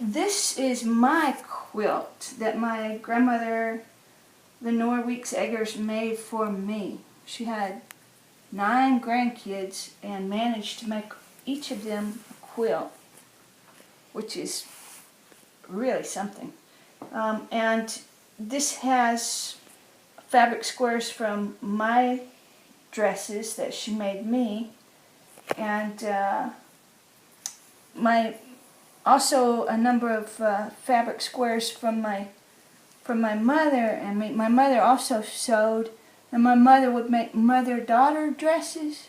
this is my quilt that my grandmother, Leanor Weeks-Egars, made for me. She had 9 grandkids and managed to make each of them a quilt, which is really something. And this has fabric squares from my dresses that she made me, and also a number of fabric squares from my mother and me. My mother also sewed, and my mother would make mother-daughter dresses.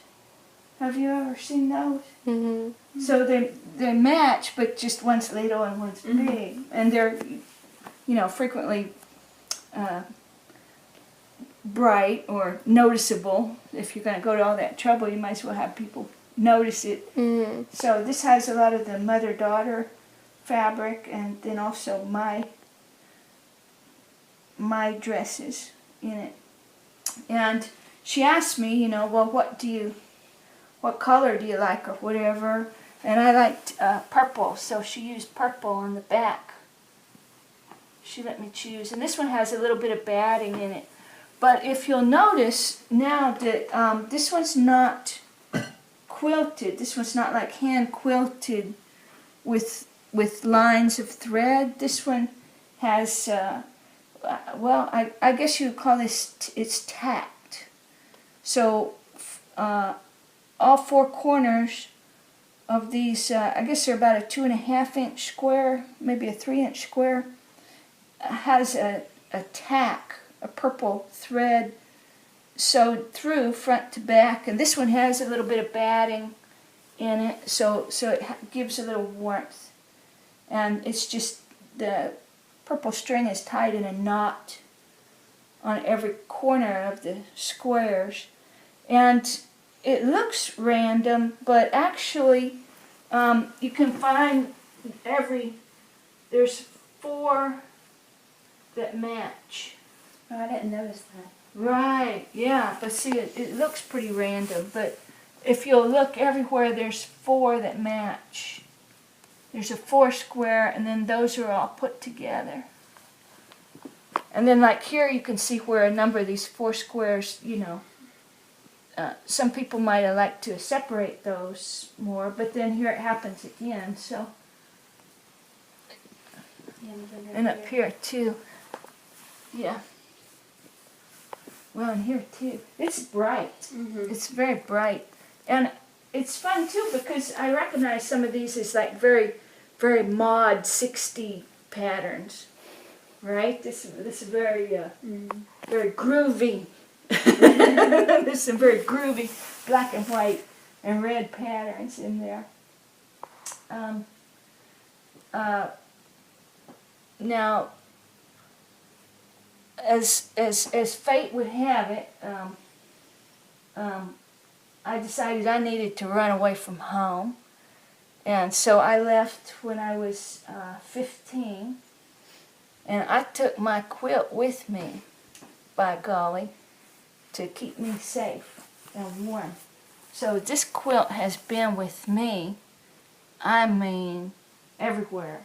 Have you ever seen those? Mm-hmm. So they match, but just one's little and one's big, and they're, you know, frequently bright or noticeable. If you're going to go to all that trouble, you might as well have people notice it. Mm-hmm. So this has a lot of the mother-daughter fabric, and then also my dresses in it. And she asked me, you know, well, what color do you like or whatever? And I liked purple, so she used purple on the back. She let me choose, and this one has a little bit of batting in it. But if you'll notice now that this one's not quilted, this one's not like hand quilted with lines of thread. This one has, well, I guess you would call this, it's tacked. So all 4 corners of these, I guess they're about a 2.5-inch square, maybe a 3-inch square, has a tack, a purple thread sewed through front to back, and this one has a little bit of batting in it, so it gives a little warmth. And it's just the purple string is tied in a knot on every corner of the squares, and it looks random, but actually you can find there's 4 that match. Oh, I didn't notice that. Right, yeah, but see, it looks pretty random, but if you'll look everywhere, there's 4 that match. There's a 4 square, and then those are all put together. And then like here, you can see where a number of these 4 squares, you know, some people might have liked to separate those more, but then here it happens again, so. And up here too. Yeah. Well, and here too. It's bright. Mm-hmm. It's very bright. And it's fun too because I recognize some of these as like very, very mod 60 patterns. Right? This is very, very groovy. There's some very groovy black and white and red patterns in there. Now, as fate would have it, I decided I needed to run away from home, and so I left when I was 15, and I took my quilt with me, by golly, to keep me safe and warm. So this quilt has been with me, I mean, everywhere.